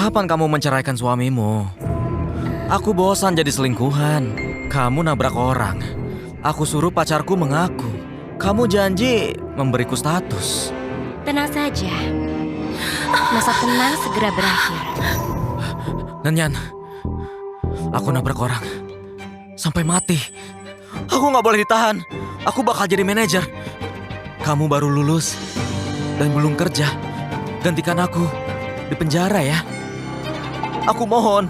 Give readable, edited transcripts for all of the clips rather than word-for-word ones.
Kapan kamu menceraikan suamimu? Aku bosan jadi selingkuhan. Kamu nabrak orang. Aku suruh pacarku mengaku. Kamu janji memberiku status. Tenang saja. Masa tenang segera berakhir. Nyanyan, aku nabrak orang. Sampai mati. Aku gak boleh ditahan. Aku bakal jadi manajer. Kamu baru lulus dan belum kerja. Gantikan aku di penjara ya. Aku mohon.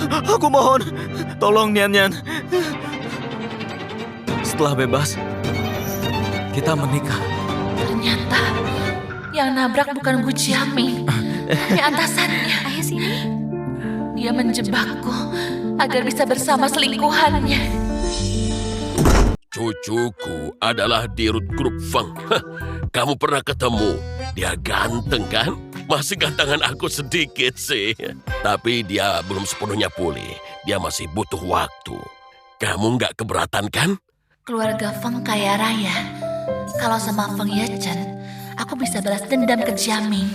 Aku mohon. Tolong Nyanyan. Setelah bebas, kita menikah. Ternyata yang nabrak bukan Gu Jiaming, tapi atasannya. Ayah sini. Dia menjebakku agar bisa bersama selingkuhannya. Cucuku adalah Dirut Grup Feng. Kamu pernah ketemu? Dia ganteng kan? Masih gantengan aku sedikit sih. Tapi dia belum sepenuhnya pulih. Dia masih butuh waktu. Kamu nggak keberatan kan? Keluarga Feng kaya raya. Kalau sama Feng Yechen, aku bisa balas dendam ke Jiaming.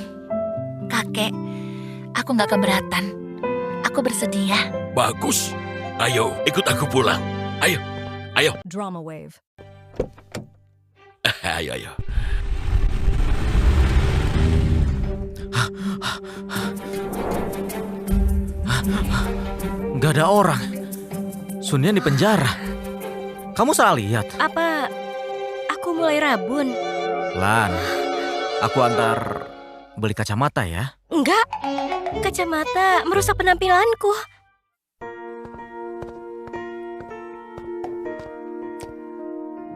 Kakek, aku nggak keberatan. Aku bersedia. Bagus. Ayo, ikut aku pulang. Ayo, ayo. Drama Wave. Ayo, ayo. Gak ada orang. Sunyan di penjara. Kamu salah lihat. Apa aku mulai rabun? Lan, aku antar beli kacamata ya. Enggak. Kacamata merusak penampilanku.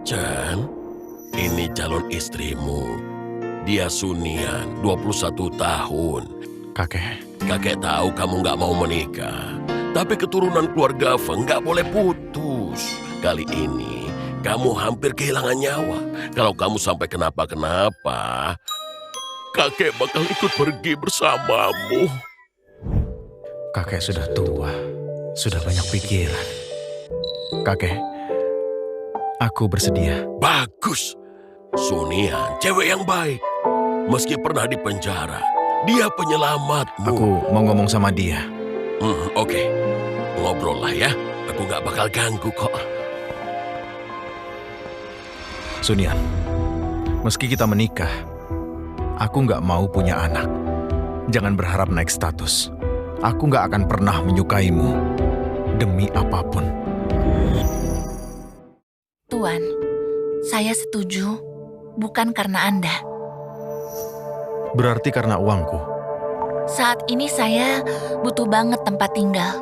Chan, ini calon istrimu. Dia Sunian, 21 tahun. Kakek, Kakek tahu kamu nggak mau menikah. Tapi keturunan keluarga Feng nggak boleh putus. Kali ini, kamu hampir kehilangan nyawa. Kalau kamu sampai kenapa-kenapa, kakek bakal ikut pergi bersamamu. kakek sudah tua, sudah banyak pikiran. Kakek, aku bersedia. Bagus. Sunian, cewek yang baik. Meski pernah di penjara, dia penyelamatmu. Aku mau ngomong sama dia. Oke. Ngobrol lah ya. Aku nggak bakal ganggu kok. Sunian, meski kita menikah, aku nggak mau punya anak. Jangan berharap naik status. Aku nggak akan pernah menyukaimu demi apapun. Tuan, saya setuju, bukan karena Anda. Berarti karena uangku. Saat ini saya butuh banget tempat tinggal.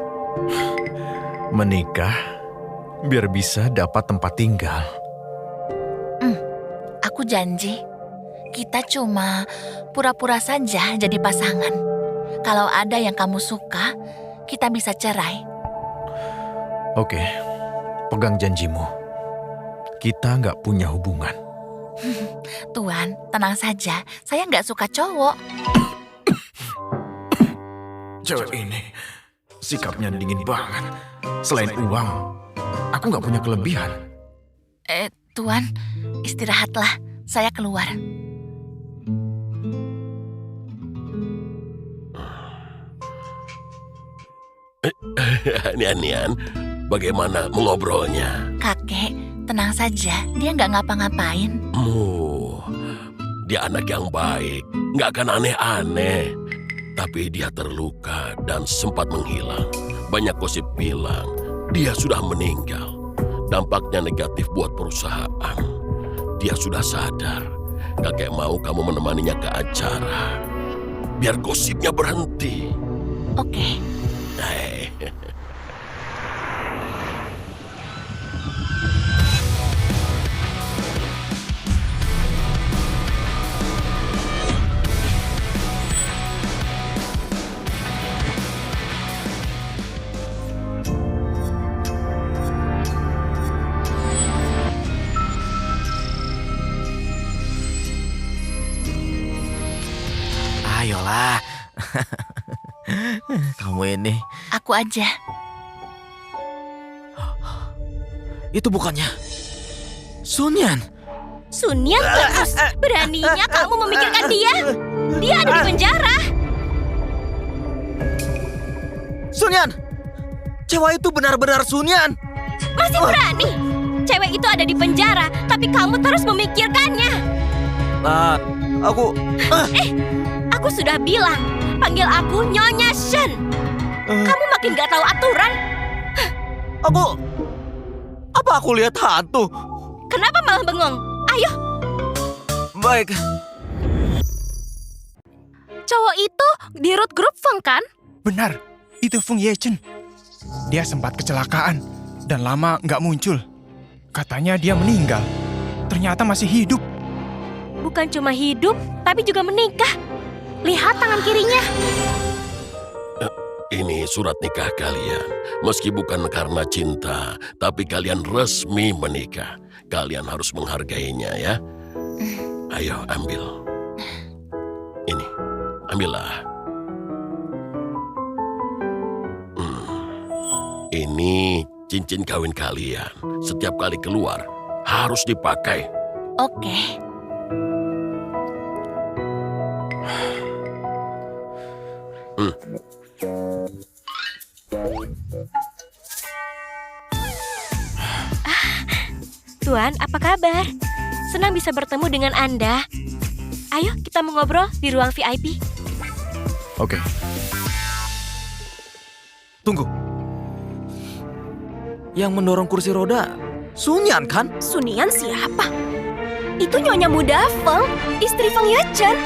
Menikah biar bisa dapat tempat tinggal. Aku janji, kita cuma pura-pura saja jadi pasangan. Kalau ada yang kamu suka, kita bisa cerai. Oke, pegang janjimu. Kita nggak punya hubungan. Tuan, tenang saja. Saya nggak suka cowok. Cewek ini sikapnya dingin banget. Selain uang, aku nggak punya kelebihan. Tuan, istirahatlah. Saya keluar. Nian, bagaimana mengobrolnya? Kakek, tenang saja. Dia nggak ngapa-ngapain. Dia anak yang baik, nggak akan aneh-aneh. Tapi dia terluka dan sempat menghilang. Banyak gosip bilang dia sudah meninggal. Dampaknya negatif buat perusahaan. Dia sudah sadar. Kakek mau kamu menemaninya ke acara. Biar gosipnya berhenti. Oke. Ayolah. Kamu ini. Aku aja. Itu bukannya Sunyan. Sunyan terus. Beraninya kamu memikirkan dia. Dia ada di penjara. Sunyan! Cewek itu benar-benar Sunyan! Masih berani? Cewek itu ada di penjara, tapi kamu terus memikirkannya. Tan, aku... Aku sudah bilang, panggil aku Nyonya Shen. Kamu makin gak tahu aturan. Apa aku lihat hantu? Kenapa malah bengong? Ayo, Baik, cowok itu di root group Feng kan? Benar, itu Feng Yechen. Dia sempat kecelakaan dan lama nggak muncul. Katanya dia meninggal. Ternyata masih hidup. Bukan cuma hidup, tapi juga menikah. Lihat tangan kirinya. Ini surat nikah kalian. Meski bukan karena cinta, tapi kalian resmi menikah. Kalian harus menghargainya ya. Ayo ambil. Ini, ambillah. Ini cincin kawin kalian. Setiap kali keluar, harus dipakai. Oke. Tuan, apa kabar? Senang bisa bertemu dengan Anda. Ayo, kita mengobrol di ruang VIP. Oke, tunggu. Yang mendorong kursi roda Sunyan kan? Sunian siapa? Itu Nyonya muda Feng, istri Feng Yechen.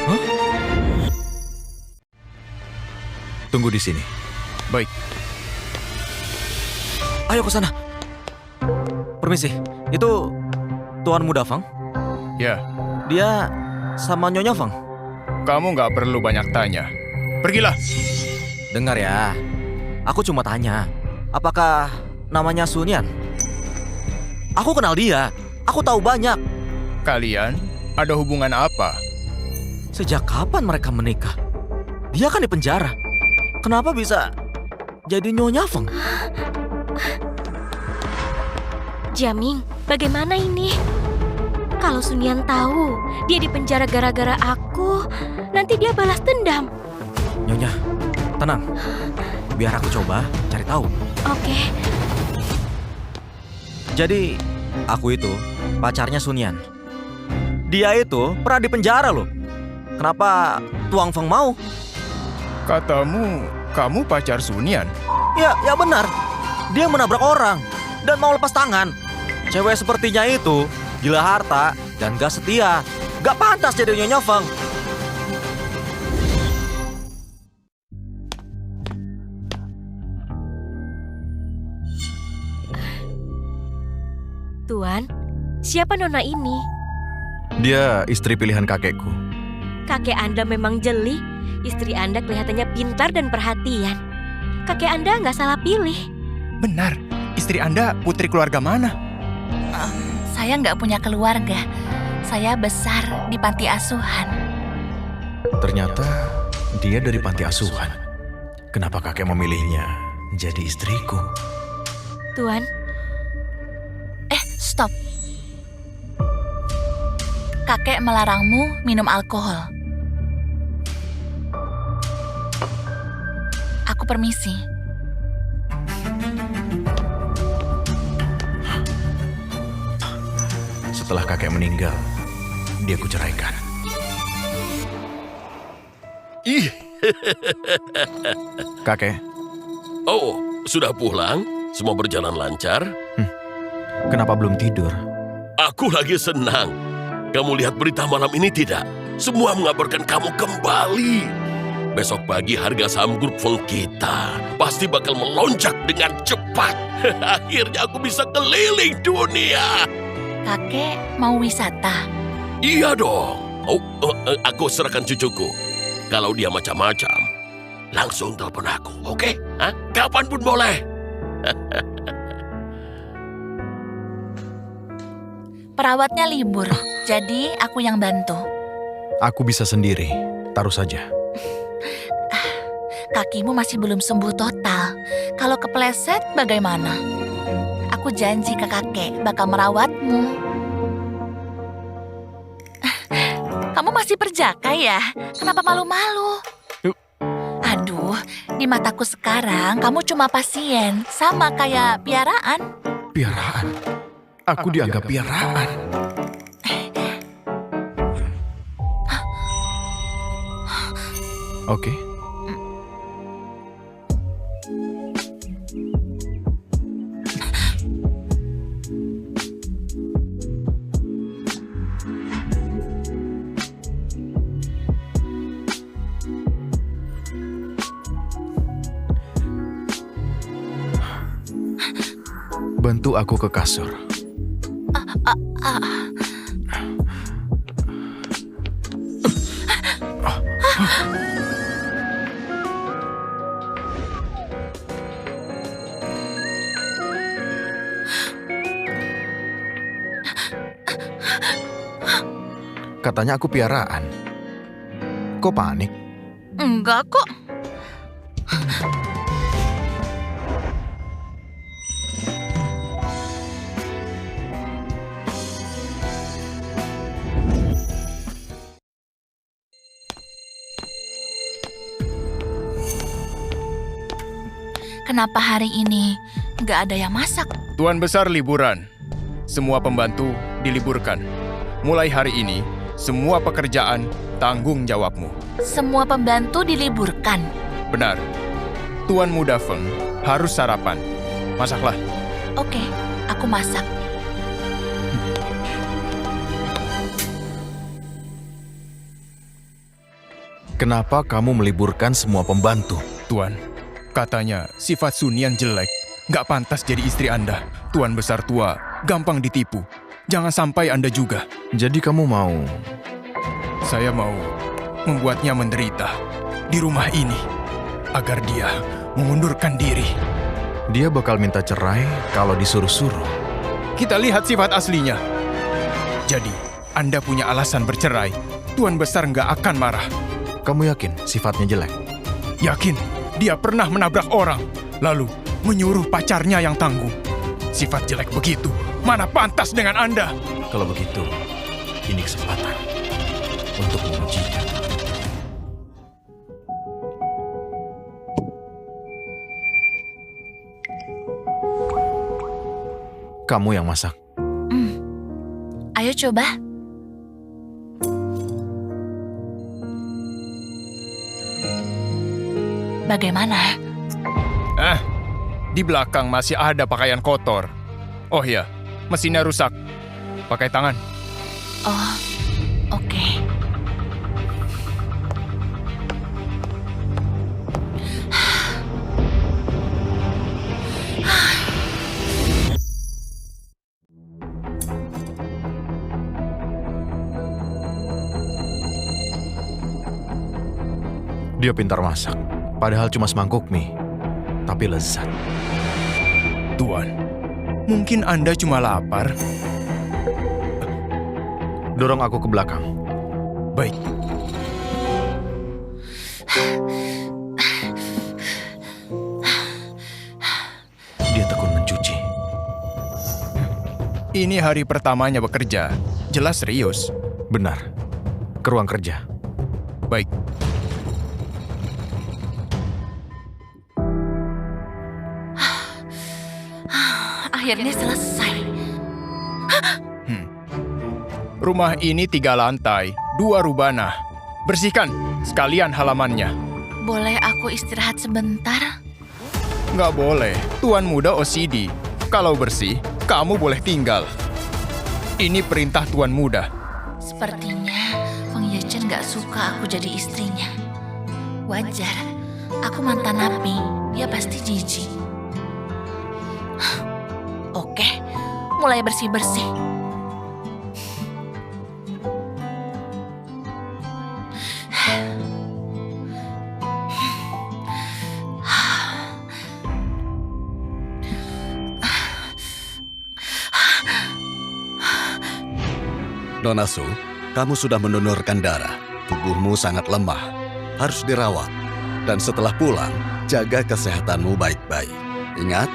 tunggu di sini. Baik, Ayo ke sana. Permisi, itu Tuan Muda Feng? ya, Dia sama Nyonya Feng? kamu nggak perlu banyak tanya. Pergilah. Dengar ya, aku cuma tanya, apakah namanya Sunyan? Aku kenal dia, aku tahu banyak. Kalian ada hubungan apa? Sejak kapan mereka menikah? Dia kan di penjara. Kenapa bisa jadi Nyonya Feng? Jiaming, bagaimana ini? Kalau Sunian tahu dia di penjara gara-gara aku, nanti dia balas dendam. Nyonya, tenang. Biar aku coba cari tahu. Oke, Jadi, aku itu pacarnya Sunyan. Dia itu pernah di penjara loh. Kenapa Tuang Feng mau? Katamu, kamu pacar Sunian? Ya benar. Dia menabrak orang dan mau lepas tangan. Cewek sepertinya itu gila harta dan gak setia. Gak pantas jadi Nyonya Feng. Tuan, siapa nona ini? Dia istri pilihan kakekku. Kakek Anda memang jeli. Istri Anda kelihatannya pintar dan perhatian. Kakek Anda nggak salah pilih. Benar, istri Anda putri keluarga mana? Saya nggak punya keluarga. Saya besar di panti asuhan. Ternyata dia dari panti asuhan. Kenapa kakek memilihnya jadi istriku? Tuan, Stop. Kakek melarangmu minum alkohol. Aku permisi. Setelah kakek meninggal, dia kuceraikan. Ih, Kakek, oh, sudah pulang? Semua berjalan lancar? kenapa belum tidur? Aku lagi senang. Kamu lihat berita malam ini tidak? Semua mengabarkan kamu kembali. Besok pagi harga saham grup Feng kita pasti bakal melonjak dengan cepat. Akhirnya aku bisa keliling dunia. Kakek mau wisata. Iya dong. Aku serahkan cucuku. Kalau dia macam-macam, langsung telepon aku, oke? Hah? Kapanpun boleh. Perawatnya libur, jadi aku yang bantu. Aku bisa sendiri, taruh saja. Kakimu masih belum sembuh total. Kalau kepleset bagaimana? Aku janji ke kakek bakal merawatmu. Kamu masih perjaka ya? Kenapa malu-malu? Aduh, Di mataku sekarang, kamu cuma pasien, sama kayak piaraan. Piaraan? Aku dianggap piaraan. Oke. Bantu aku ke kasur. Katanya aku piaraan. Kok panik? Enggak kok. Kenapa hari ini nggak ada yang masak? Tuan Besar liburan. Semua pembantu diliburkan. Mulai hari ini, semua pekerjaan tanggung jawabmu. Semua pembantu diliburkan. Benar. Tuan Muda Feng harus sarapan. Masaklah. Oke, aku masak. Kenapa kamu meliburkan semua pembantu? Tuan, katanya sifat Sunian jelek. Gak pantas jadi istri Anda. Tuan Besar tua, gampang ditipu. Jangan sampai Anda juga. Jadi kamu mau... Saya mau membuatnya menderita di rumah ini agar dia mengundurkan diri. Dia bakal minta cerai kalau disuruh-suruh. Kita lihat sifat aslinya. Jadi, Anda punya alasan bercerai. Tuan Besar nggak akan marah. Kamu yakin sifatnya jelek? Yakin dia pernah menabrak orang, lalu menyuruh pacarnya yang tangguh. Sifat jelek begitu, mana pantas dengan Anda? Kalau begitu, ini kesempatan untuk mengujinya. Kamu yang masak. Ayo coba. Bagaimana? Di belakang masih ada pakaian kotor. Oh ya, mesinnya rusak. Pakai tangan. Oh, oke. Dia pintar masak. Padahal cuma semangkuk mie. Tapi lezat. Tuan, mungkin Anda cuma lapar. Dorong aku ke belakang. Baik. Dia tekun mencuci. Ini hari pertamanya bekerja. Jelas serius. Benar. Ke ruang kerja. Baik. Akhirnya selesai. Rumah ini 3 lantai, 2 rubana. Bersihkan sekalian halamannya. Boleh aku istirahat sebentar? Nggak boleh, Tuan Muda OCD. Kalau bersih, kamu boleh tinggal. Ini perintah Tuan Muda. Sepertinya Feng Yechen gak suka aku jadi istrinya. Wajar, aku mantan napi, dia pasti jijik. Oke, mulai bersih-bersih. Donasu, kamu sudah mendonorkan darah. Tubuhmu sangat lemah, harus dirawat. Dan setelah pulang, jaga kesehatanmu baik-baik. Ingat,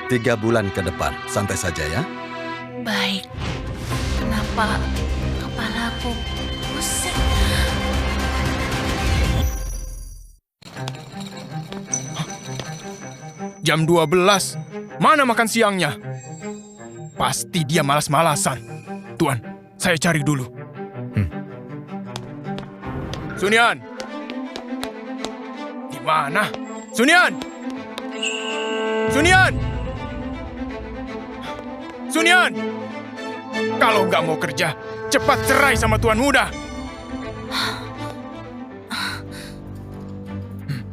3 bulan ke depan, santai saja ya. Baik, kenapa kepalaku pusing? Jam 12. Mana makan siangnya? Pasti dia malas-malasan. Tuan, saya cari dulu. Sun Yan! Di mana? Sun Yan! Sun Yan! Sun Yan! Kalau nggak mau kerja, cepat cerai sama tuan muda.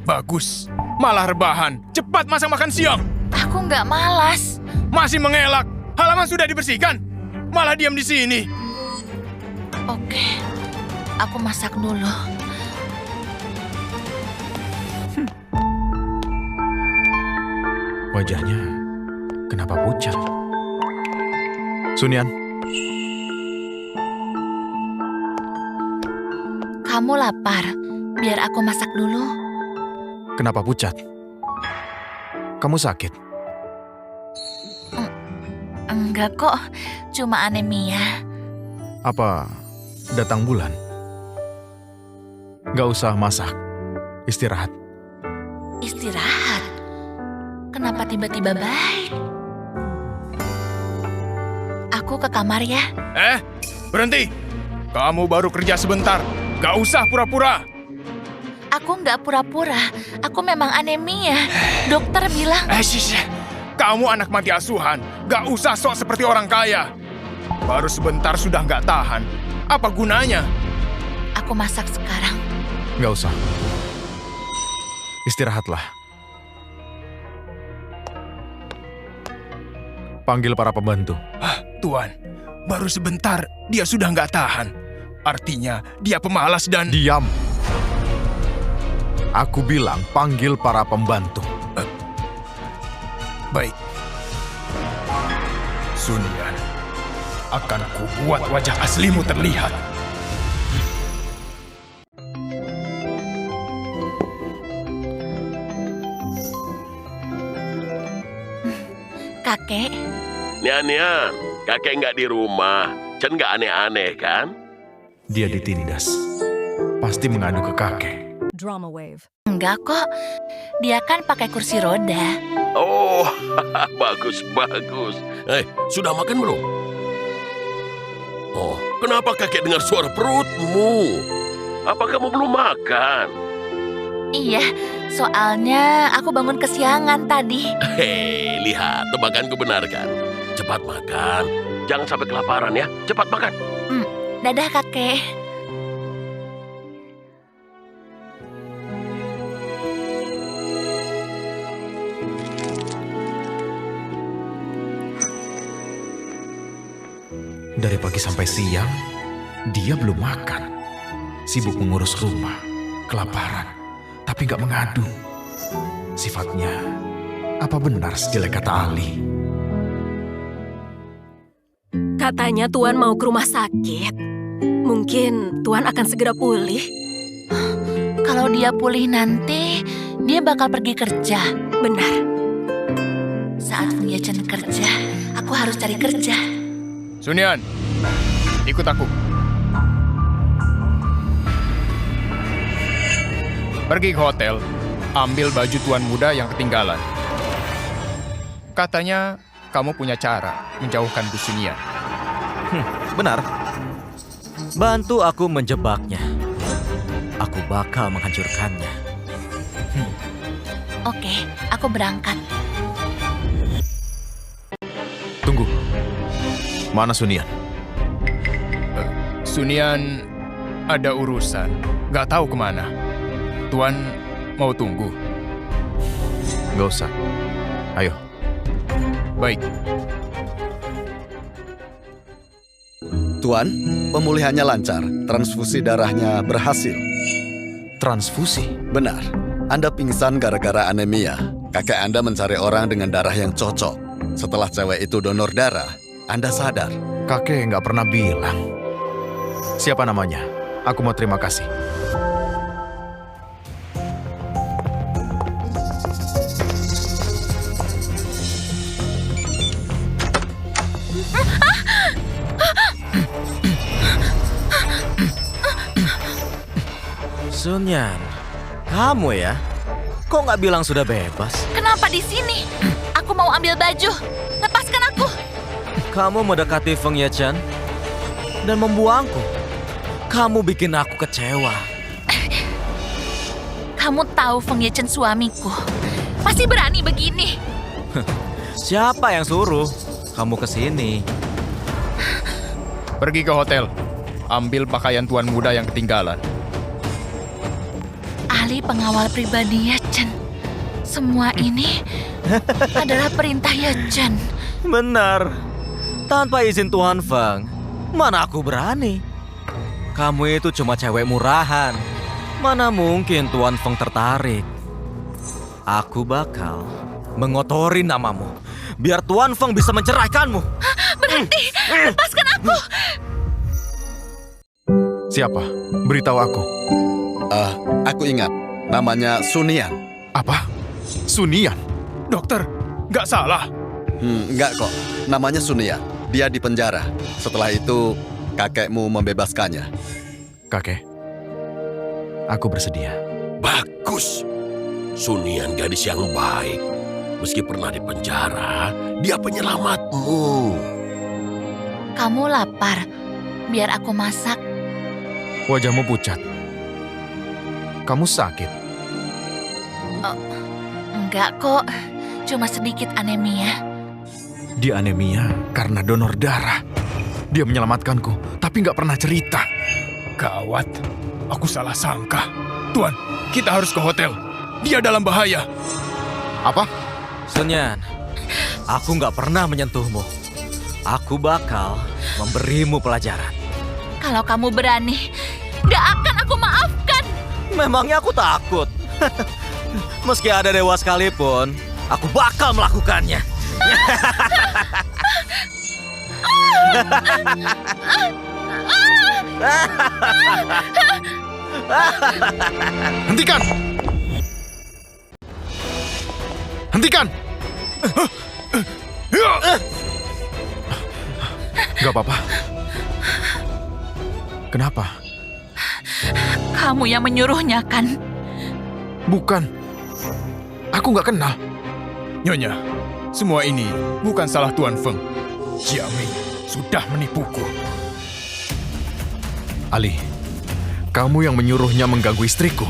Bagus, malah rebahan. Cepat masak makan siang. Aku nggak malas. Masih mengelak. Halaman sudah dibersihkan. Malah diam di sini. Oke, aku masak dulu. Wajahnya kenapa pucat? Sun Yan, Kamu lapar? Biar aku masak dulu. kenapa pucat? Kamu sakit? Enggak kok, cuma anemia. Apa datang bulan? Gak usah masak. Istirahat. Istirahat? Kenapa tiba-tiba baik? Aku ke kamar ya. Berhenti. Kamu baru kerja sebentar. Gak usah pura-pura. Aku nggak pura-pura. Aku memang anemia. Dokter bilang... Shish. Kamu anak mati asuhan. Gak usah sok seperti orang kaya. Baru sebentar sudah gak tahan. Apa gunanya? Aku masak sekarang. Gak usah. Istirahatlah. Panggil para pembantu. Tuan, baru sebentar dia sudah gak tahan. Artinya dia pemalas dan... Diam. Aku bilang panggil para pembantu. Baik. Sun Yan, akan kubuat wajah aslimu terlihat. Kakek, Nian, kakek nggak di rumah. Chen nggak aneh-aneh kan? Dia ditindas. Pasti mengadu ke kakek. Drama wave. enggak kok. Dia kan pakai kursi roda. Oh, bagus. Sudah makan belum? Oh, kenapa kakek dengar suara perutmu? Apa kamu belum makan? Iya, soalnya aku bangun kesiangan tadi. Hei, lihat, tebakanku benar kan? Cepat makan. Jangan sampai kelaparan ya. Cepat makan. Dadah kakek. Dari pagi sampai siang, dia belum makan. Sibuk mengurus rumah, kelaparan, tapi gak mengadu. Sifatnya, apa benar sejelek kata Ali? Katanya Tuan mau ke rumah sakit. Mungkin Tuan akan segera pulih. Kalau dia pulih nanti, dia bakal pergi kerja. Benar. Saat Feng Yechen kerja, aku harus cari kerja. Sun Yan, ikut aku. Pergi ke hotel, ambil baju tuan muda yang ketinggalan. Katanya kamu punya cara menjauhkan Bu Sun Yan. Benar. Bantu aku menjebaknya. Aku bakal menghancurkannya. Oke, aku berangkat. Tunggu. Mana Sun Yan? Sun Yan ada urusan, gak tahu kemana. Tuan mau tunggu? Gak usah. Ayo. Baik. Tuan, pemulihannya lancar. Transfusi darahnya berhasil. Transfusi? Benar. Anda pingsan gara-gara anemia. Kakek Anda mencari orang dengan darah yang cocok. Setelah cewek itu donor darah, Anda sadar. Kakek nggak pernah bilang. Siapa namanya? Aku mau terima kasih. Sun Yan, kamu ya? Kok nggak bilang sudah bebas? Kenapa di sini? Aku mau ambil baju. Lepaskan aku. Kamu mendekati Feng Yechen dan membuangku. Kamu bikin aku kecewa. Kamu tahu Feng Yechen suamiku. Masih berani begini. Siapa yang suruh kamu ke sini? Pergi ke hotel. Ambil pakaian tuan muda yang ketinggalan. Ahli pengawal pribadi Yechen. Semua ini adalah perintah Yechen. Benar. Tanpa izin Tuan Feng, mana aku berani? Kamu itu cuma cewek murahan. Mana mungkin Tuan Feng tertarik? Aku bakal mengotori namamu, biar Tuan Feng bisa menceraikanmu. Berhenti! Lepaskan aku! Siapa? Beritahu aku. Aku ingat, namanya Sunian. Apa? Sunian? Dokter, nggak salah. Enggak kok, namanya Sunian. Dia di penjara. Setelah itu, kakekmu membebaskannya. Kakek, aku bersedia. Bagus. Sunian gadis yang baik. Meski pernah di penjara, dia penyelamatmu. Kamu lapar. Biar aku masak. Wajahmu pucat. Kamu sakit. Enggak kok. Cuma sedikit anemia. Dia anemia karena donor darah. Dia menyelamatkanku, tapi nggak pernah cerita. Gawat, aku salah sangka. Tuan, kita harus ke hotel. Dia dalam bahaya. Apa? Sunyan, aku nggak pernah menyentuhmu. Aku bakal memberimu pelajaran. Kalau kamu berani, gak akan aku maafkan. Memangnya aku takut? Meski ada dewa sekalipun, aku bakal melakukannya. Hentikan! Hentikan! Gak apa-apa. Kenapa? Kamu yang menyuruhnya kan? Bukan. Aku nggak kenal. Nyonya, semua ini bukan salah Tuan Feng. Jiaming sudah menipuku. Ali, kamu yang menyuruhnya mengganggu istriku.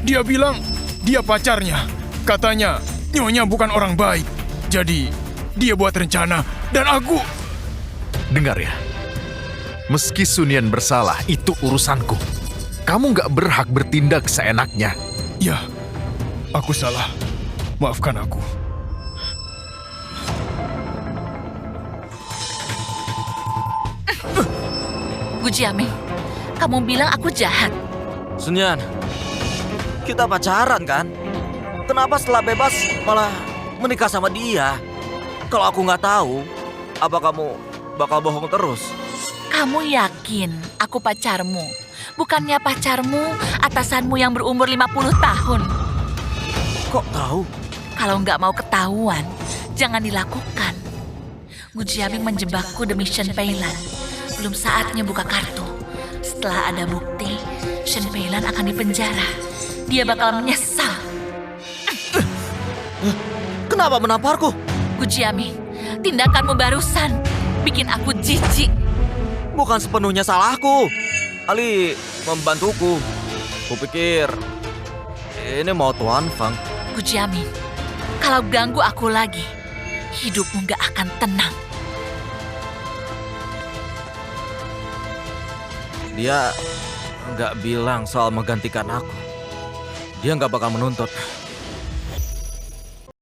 Dia bilang dia pacarnya. Katanya Nyonya bukan orang baik. Jadi dia buat rencana dan aku... Dengar ya. Meski Sunian bersalah, itu urusanku. Kamu nggak berhak bertindak seenaknya. Ya, aku salah. Maafkan aku. Gu Jiaming, kamu bilang aku jahat. Sunyan, kita pacaran kan? Kenapa setelah bebas malah menikah sama dia? Kalau aku nggak tahu, apa kamu bakal bohong terus? Kamu yakin aku pacarmu? Bukannya pacarmu, atasanmu yang berumur 50 tahun. Kok tahu? Kalau nggak mau ketahuan, jangan dilakukan. Gu Jiaming menjebakku demi Shen Peilan. Belum saatnya buka kartu. Setelah ada bukti, Shen Peilan akan dipenjara. Dia bakal menyesal. Kenapa menamparku? Gu Jiaming, tindakanmu barusan bikin aku jijik. Bukan sepenuhnya salahku. Ali membantuku. Kupikir ini mau Tuan Feng. Gu Jiaming, kalau ganggu aku lagi, hidupmu gak akan tenang. Dia nggak bilang soal menggantikan aku. Dia nggak bakal menuntut.